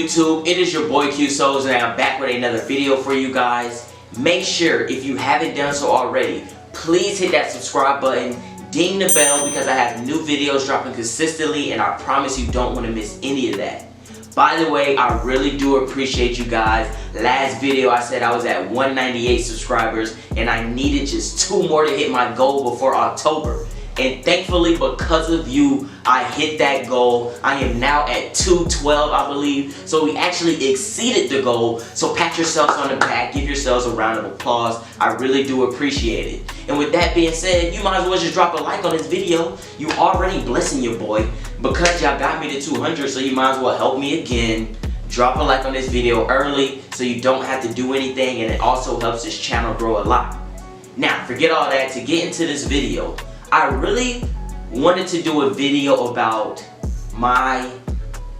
YouTube? It is your boy Q Souls and I'm back with another video for you guys. Make sure, if you haven't done so already, please hit that subscribe button, ding the bell, because I have new videos dropping consistently and I promise you don't want to miss any of that. By the way, I really do appreciate you guys. Last video I said I was at 198 subscribers and I needed just 2 more to hit my goal before October. And thankfully, because of you, I hit that goal. I am now at 212, I believe. So we actually exceeded the goal. So pat yourselves on the back, give yourselves a round of applause. I really do appreciate it. And with that being said, you might as well just drop a like on this video. You already blessing your boy because y'all got me to 200, so you might as well help me again. Drop a like on this video early so you don't have to do anything, and it also helps this channel grow a lot. Now, forget all that. To get into this video, I really wanted to do a video about my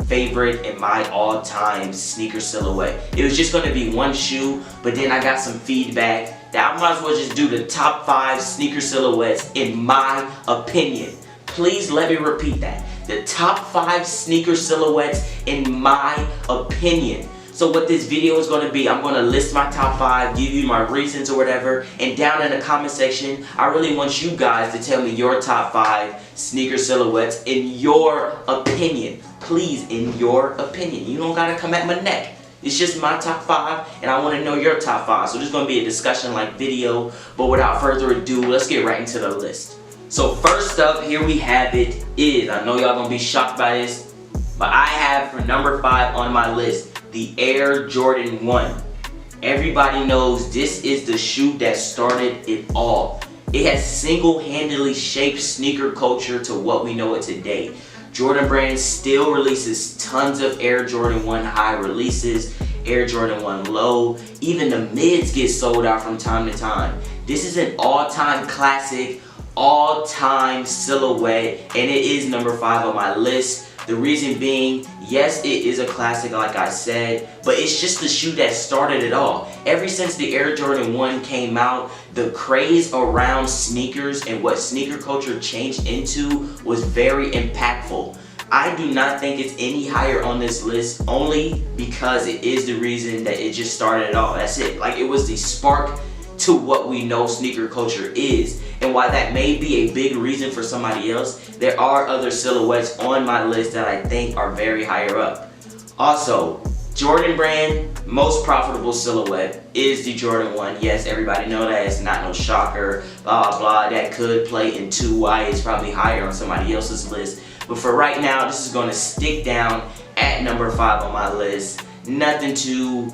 favorite and my all-time sneaker silhouette. It was just going to be one shoe, but then I got some feedback that I might as well just do the top 5 sneaker silhouettes in my opinion. Please let me repeat that. The top 5 sneaker silhouettes in my opinion. So what this video is going to be, I'm going to list my top 5, give you my reasons or whatever, and down in the comment section, I really want you guys to tell me your top 5 sneaker silhouettes in your opinion. Please, in your opinion. You don't got to come at my neck. It's just my top 5, and I want to know your top 5. So this is going to be a discussion-like video, but without further ado, let's get right into the list. So first up, here we have it is, I know y'all going to be shocked by this, but I have for number 5 on my list, the Air Jordan 1. Everybody knows this is the shoe that started it all. It has single-handedly shaped sneaker culture to what we know it today. Jordan Brand still releases tons of Air Jordan 1 high releases, Air Jordan 1 low. Even the mids get sold out from time to time. This is an all-time classic, all-time silhouette, and it is number 5 on my list. The reason being, yes, it is a classic like I said, but it's just the shoe that started it all. Ever since the Air Jordan 1 came out, the craze around sneakers and what sneaker culture changed into was very impactful. I do not think it's any higher on this list only because it is the reason that it just started it all. That's it. Like, it was the spark to what we know sneaker culture is. And while that may be a big reason for somebody else, there are other silhouettes on my list that I think are very higher up. Also, Jordan Brand most profitable silhouette is the Jordan 1. Yes, everybody know that. It's not no shocker, blah blah blah. That could play into why it's probably higher on somebody else's list. But for right now, this is going to stick down at number 5 on my list. Nothing too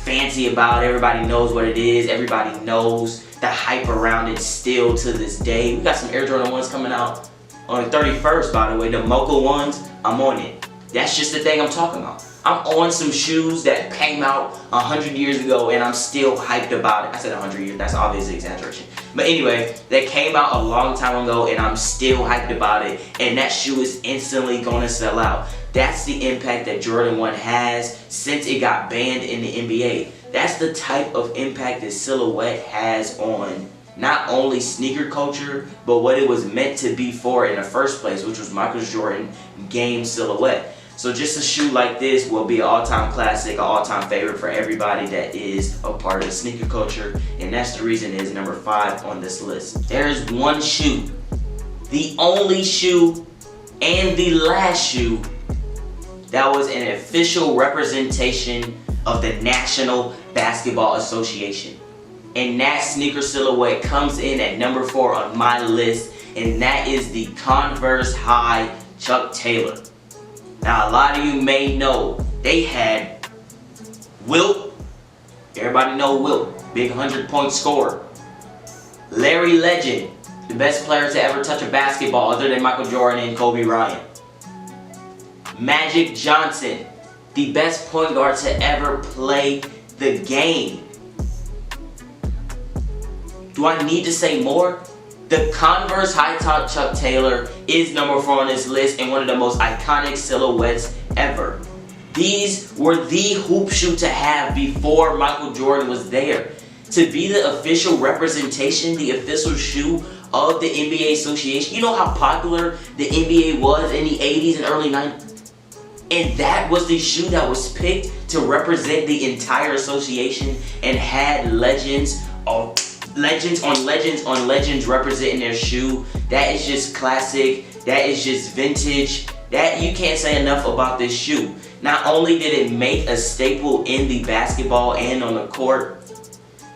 fancy about it. Everybody knows what it is. Everybody knows the hype around it still to this day. We got some Air Jordan 1s coming out on the 31st, by the way. The Mocha ones, I'm on it. That's just the thing I'm talking about. I'm on some shoes that came out 100 years ago and I'm still hyped about it. I said 100 years, that's obviously exaggeration. But anyway, that came out a long time ago and I'm still hyped about it, and that shoe is instantly gonna sell out. That's the impact that Jordan 1 has since it got banned in the NBA. That's the type of impact this silhouette has on not only sneaker culture, but what it was meant to be for in the first place, which was Michael Jordan game silhouette. So just a shoe like this will be an all-time classic, an all-time favorite for everybody that is a part of sneaker culture, and that's the reason it is number 5 on this list. There is one shoe, the only shoe, and the last shoe that was an official representation of the National Basketball Association. And that sneaker silhouette comes in at number 4 on my list, and that is the Converse High Chuck Taylor. Now, a lot of you may know they had Wilt. Everybody know Wilt, big 100-point scorer. Larry Legend, the best player to ever touch a basketball other than Michael Jordan and Kobe Bryant. Magic Johnson, the best point guard to ever play the game. Do I need to say more? The Converse High Top Chuck Taylor is number 4 on this list and one of the most iconic silhouettes ever. These were the hoop shoe to have before Michael Jordan was there. To be the official representation, the official shoe of the NBA Association. You know how popular the NBA was in the 80s and early 90s? And that was the shoe that was picked to represent the entire association and had legends on legends representing their shoe. That is just classic. That is just vintage. That you can't say enough about this shoe. Not only did it make a staple in the basketball and on the court,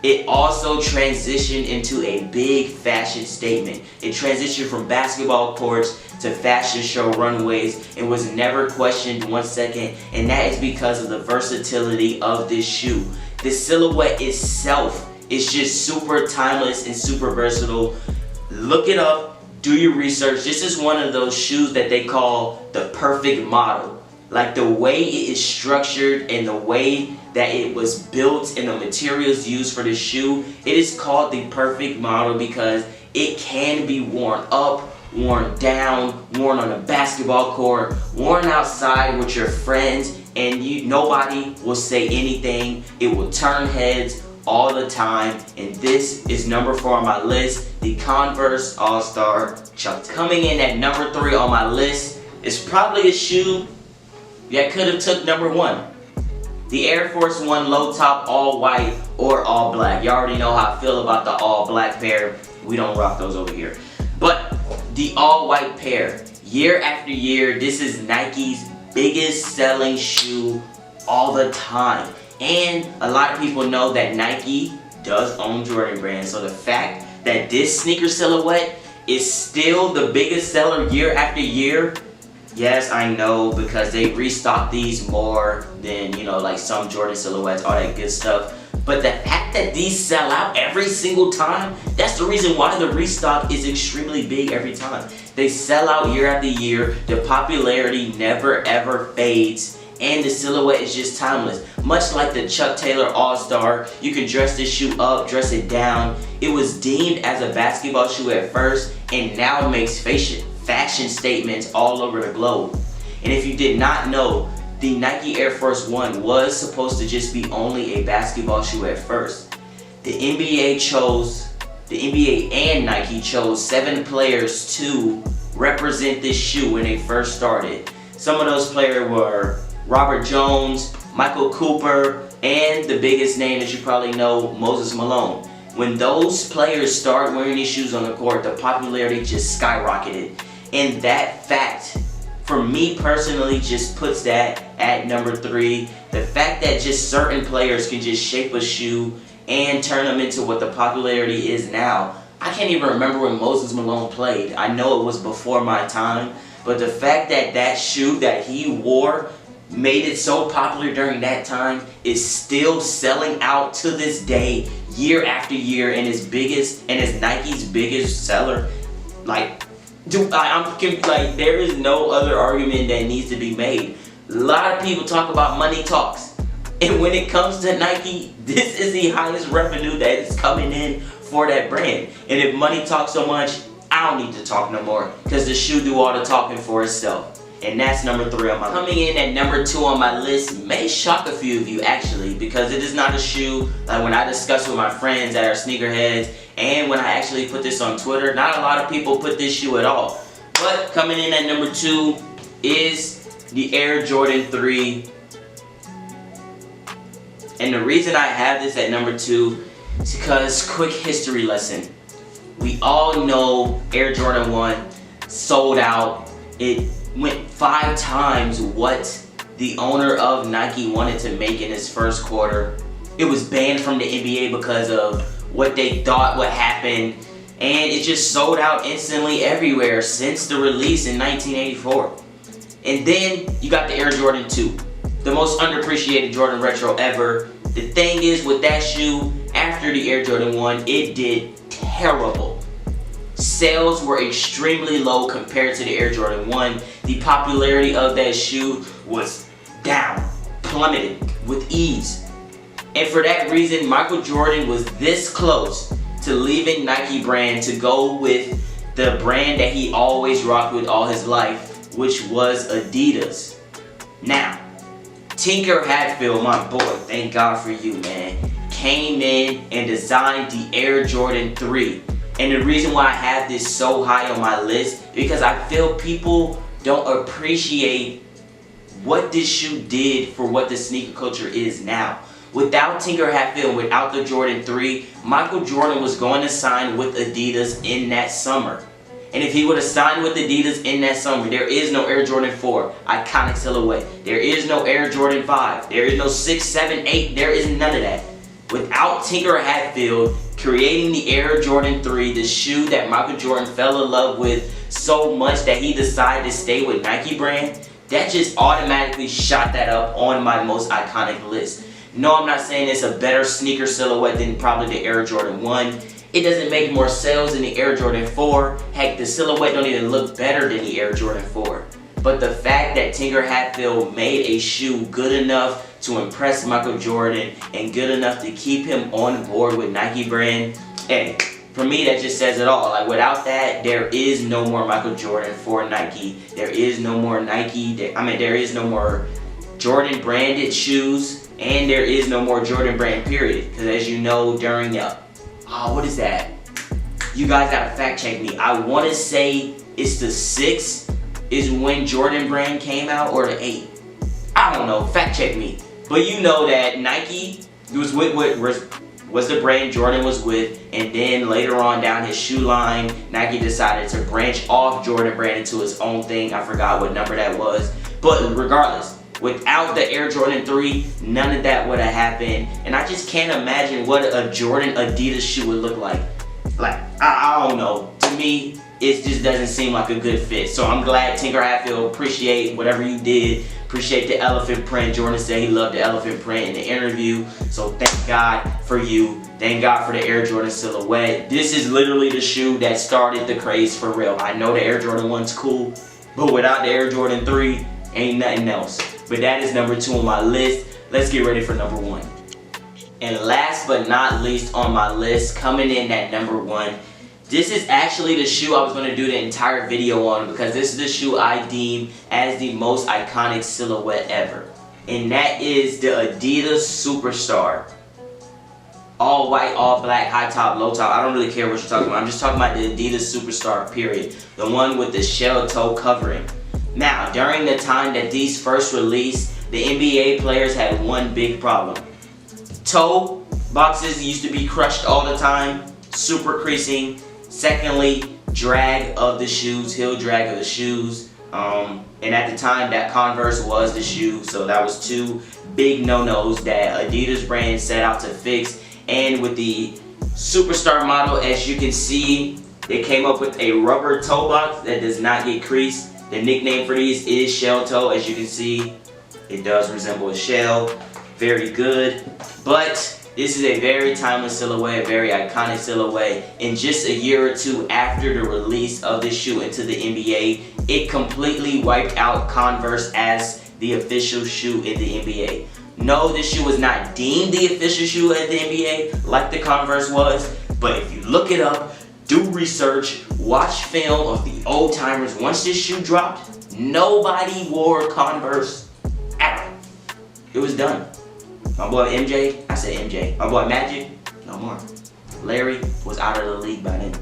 it also transitioned into a big fashion statement. It transitioned from basketball courts to fashion show runways and was never questioned 1 second, and that is because of the versatility of this shoe. The silhouette itself is just super timeless and super versatile. Look it up, do your research. This is one of those shoes that they call the perfect model. Like the way it is structured and the way that it was built and the materials used for the shoe, it is called the perfect model because it can be worn up, worn down, worn on a basketball court, worn outside with your friends, and nobody will say anything. It will turn heads all the time, and this is number 4 on my list, the Converse All-Star Chuck. Coming in at number 3 on my list is probably a shoe that could have took number 1. The Air Force 1 low top all white or all black. You already know how I feel about the all black pair. We don't rock those over here. But the all white pair, year after year, this is Nike's biggest selling shoe all the time. And a lot of people know that Nike does own Jordan Brand. So the fact that this sneaker silhouette is still the biggest seller year after year, yes, I know, because they restock these more than, like some Jordan silhouettes, all that good stuff. But the fact that these sell out every single time, that's the reason why the restock is extremely big every time. They sell out year after year, the popularity never ever fades, and the silhouette is just timeless. Much like the Chuck Taylor All-Star, you can dress this shoe up, dress it down. It was deemed as a basketball shoe at first, and now it makes fashion statements all over the globe. And if you did not know, the Nike Air Force 1 was supposed to just be only a basketball shoe at first. The NBA and Nike chose 7 players to represent this shoe when they first started. Some of those players were Robert Jones, Michael Cooper, and the biggest name that you probably know, Moses Malone. When those players started wearing these shoes on the court, the popularity just skyrocketed. And that fact, for me personally, just puts that at number 3. The fact that just certain players can just shape a shoe and turn them into what the popularity is now. I can't even remember when Moses Malone played. I know it was before my time, but the fact that that shoe that he wore made it so popular during that time is still selling out to this day, year after year, and is Nike's biggest seller. Like, dude, there is no other argument that needs to be made. A lot of people talk about money talks, and when it comes to Nike, this is the highest revenue that is coming in for that brand. And if money talks so much, I don't need to talk no more, because the shoe do all the talking for itself. And that's number 3 on my list. Coming in at number 2 on my list may shock a few of you actually, because it is not a shoe like when I discuss with my friends that are sneakerheads, and when I actually put this on Twitter, not a lot of people put this shoe at all. But coming in at number 2 is the Air Jordan 3. And the reason I have this at number 2 is because, quick history lesson. We all know Air Jordan 1 sold out. It went 5 times what the owner of Nike wanted to make in his first quarter. It was banned from the NBA because of what they thought would happen, and it just sold out instantly everywhere since the release in 1984. And then you got the Air Jordan 2, the most underappreciated Jordan retro ever. The thing is with that shoe, after the Air Jordan 1, it did terrible. Sales were extremely low compared to the Air Jordan 1. The popularity of that shoe was down, plummeted with ease. And for that reason, Michael Jordan was this close to leaving Nike brand to go with the brand that he always rocked with all his life, which was Adidas. Now, Tinker Hatfield, my boy, thank God for you, man, came in and designed the Air Jordan 3. And the reason why I have this so high on my list, because I feel people don't appreciate what this shoe did for what the sneaker culture is now. Without Tinker Hatfield, without the Jordan 3, Michael Jordan was going to sign with Adidas in that summer. And if he would have signed with Adidas in that summer, there is no Air Jordan 4, iconic silhouette. There is no Air Jordan 5. There is no 6, 7, 8. There is none of that. Without Tinker Hatfield creating the Air Jordan 3, the shoe that Michael Jordan fell in love with so much that he decided to stay with Nike brand, that just automatically shot that up on my most iconic list. No, I'm not saying it's a better sneaker silhouette than probably the Air Jordan 1. It doesn't make more sales than the Air Jordan 4. Heck, the silhouette don't even look better than the Air Jordan 4. But the fact that Tinker Hatfield made a shoe good enough to impress Michael Jordan and good enough to keep him on board with Nike brand, hey, for me that just says it all. Like, without that, there is no more Michael Jordan for Nike. There is no more Nike. There is no more Jordan branded shoes, and there is no more Jordan brand period. Because as you know, during the what is that? You guys gotta fact check me. I want to say it's the 6 is when Jordan brand came out, or the 8. I don't know. Fact check me. But you know that Nike was the brand Jordan was with, and then later on down his shoe line, Nike decided to branch off Jordan brand into his own thing. I forgot what number that was. But regardless, without the Air Jordan 3, none of that would have happened. And I just can't imagine what a Jordan Adidas shoe would look like. Like, I don't know. To me, it just doesn't seem like a good fit. So I'm glad Tinker Hatfield, appreciate whatever you did. Appreciate the elephant print. Jordan said he loved the elephant print in the interview. So thank God for you. Thank God for the Air Jordan silhouette. This is literally the shoe that started the craze for real. I know the Air Jordan 1's cool, but without the Air Jordan 3, ain't nothing else. But that is number 2 on my list. Let's get ready for number 1. And last but not least on my list, coming in at number 1, this is actually the shoe I was going to do the entire video on, because this is the shoe I deem as the most iconic silhouette ever. And that is the Adidas Superstar. All white, all black, high top, low top. I don't really care what you're talking about. I'm just talking about the Adidas Superstar, period. The one with the shell toe covering. Now, during the time that these first released, the NBA players had one big problem. Toe boxes used to be crushed all the time, super creasing. Secondly, drag of the shoes, heel drag of the shoes. And at the time, that Converse was the shoe, so that was 2 big no-nos that Adidas brand set out to fix. And with the Superstar model, as you can see, they came up with a rubber toe box that does not get creased. The nickname for these is shell toe. As you can see, it does resemble a shell. Very good. But this is a very timeless silhouette, a very iconic silhouette. And just a year or 2 after the release of this shoe into the NBA, it completely wiped out Converse as the official shoe in the NBA. No, this shoe was not deemed the official shoe at the NBA like the Converse was. But if you look it up, do research, watch film of the old timers. Once this shoe dropped, nobody wore Converse ever. It was done. My boy MJ, I said MJ. My boy Magic, no more. Larry was out of the league by then,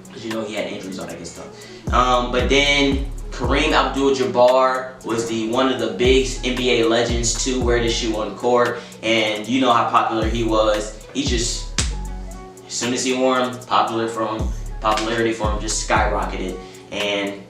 because you know he had injuries, all that good stuff. But then Kareem Abdul-Jabbar was one of the big NBA legends to wear the shoe on court, and you know how popular he was. He just, as soon as he wore him, popularity for him just skyrocketed, and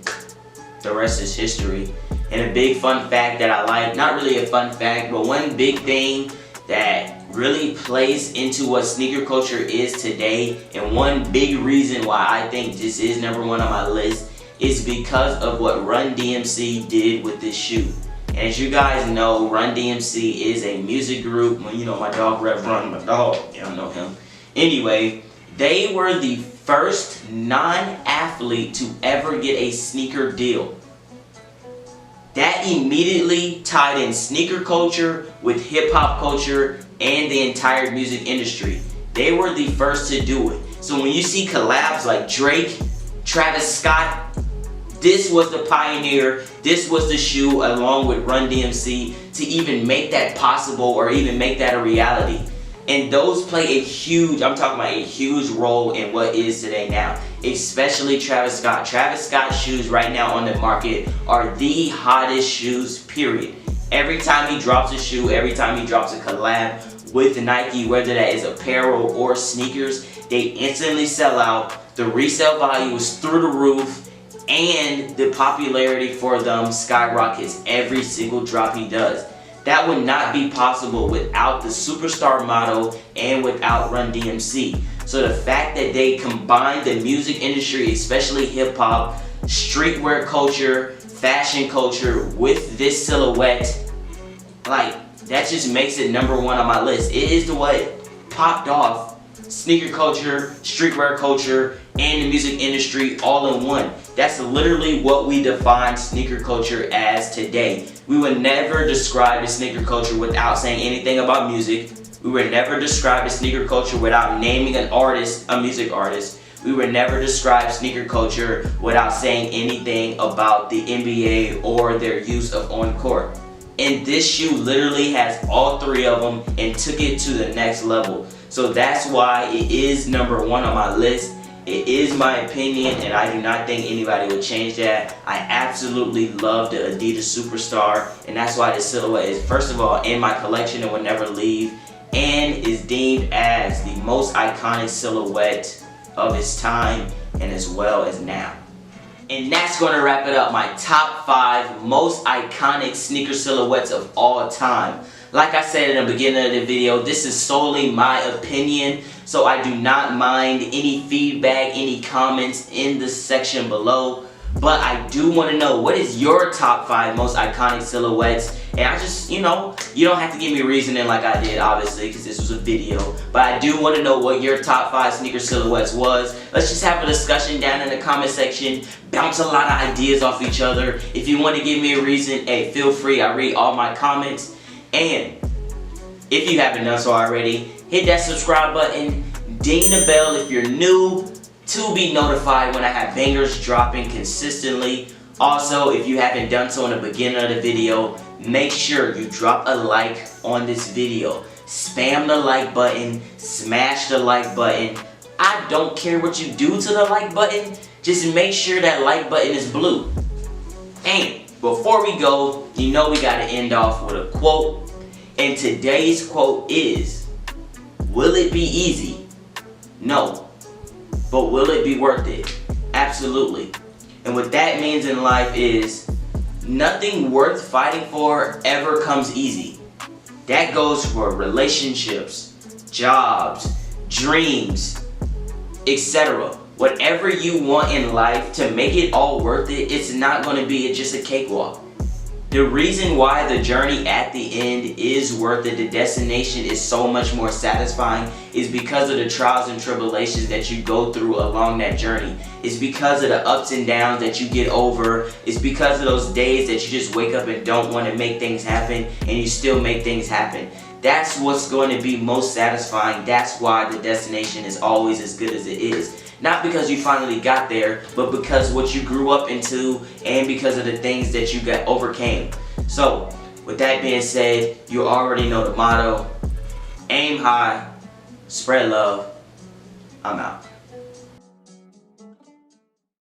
the rest is history. And a big fun fact that I like, not really a fun fact, but one big thing that really plays into what sneaker culture is today, and one big reason why I think this is number 1 on my list, is because of what Run DMC did with this shoe. And as you guys know, Run DMC is a music group. Well, you know my dog Rev Run, my dog, y'all know him. Anyway, they were the first non-athlete to ever get a sneaker deal. That immediately tied in sneaker culture with hip hop culture and the entire music industry. They were the first to do it. So when you see collabs like Drake, Travis Scott, this was the pioneer, this was the shoe along with Run DMC to even make that possible or even make that a reality. And those play a huge, I'm talking about a huge role in what is today now. Especially Travis Scott. Travis Scott shoes right now on the market are the hottest shoes, period. Every time he drops a shoe, every time he drops a collab with Nike, whether that is apparel or sneakers, they instantly sell out. The resale value is through the roof, and the popularity for them skyrockets every single drop he does. That would not be possible without the superstar model and without Run DMC. So the fact that they combine the music industry, especially hip hop, streetwear culture, fashion culture with this silhouette, like, that just makes it #1 on my list. It is what popped off sneaker culture, streetwear culture, and the music industry all in one. That's literally what we define sneaker culture as today. We would never describe the sneaker culture without saying anything about music. We would never describe the sneaker culture without naming an artist, a music artist. We would never describe sneaker culture without saying anything about the NBA or their use of on court. And this shoe literally has all three of them and took it to the next level. So that's why it is #1 on my list. It is my opinion, and I do not think anybody would change that. I absolutely love the Adidas Superstar, and that's why this silhouette is, first of all, in my collection and will never leave, and is deemed as the most iconic silhouette of its time and as well as now. And that's going to wrap it up, my top 5 most iconic sneaker silhouettes of all time. Like I said in the beginning of the video, this is solely my opinion, so I do not mind any feedback, any comments in the section below. But I do want to know, what is your top 5 most iconic silhouettes? And I just, you know, you don't have to give me reasoning like I did, obviously, because this was a video. But I do want to know what your top 5 sneaker silhouettes was. Let's just have a discussion down in the comment section. Bounce a lot of ideas off each other. If you want to give me a reason, hey, feel free. I read all my comments. And if you haven't done so already, hit that subscribe button, ding the bell if you're new, to be notified when I have bangers dropping consistently. Also, if you haven't done so in the beginning of the video, make sure you drop a like on this video. Spam the like button, smash the like button. I don't care what you do to the like button, just make sure that like button is blue. And before we go, you know we gotta end off with a quote. And today's quote is, will it be easy? No. But will it be worth it? Absolutely. And what that means in life is, nothing worth fighting for ever comes easy. That goes for relationships, jobs, dreams, etc. Whatever you want in life, to make it all worth it, it's not going to be just a cakewalk. The reason why the journey at the end is worth it, the destination is so much more satisfying, is because of the trials and tribulations that you go through along that journey. It's because of the ups and downs that you get over. It's because of those days that you just wake up and don't want to make things happen, and you still make things happen. That's what's going to be most satisfying. That's why the destination is always as good as it is. Not because you finally got there, but because what you grew up into and because of the things that you overcame. So, with that being said, you already know the motto. Aim high, spread love. I'm out.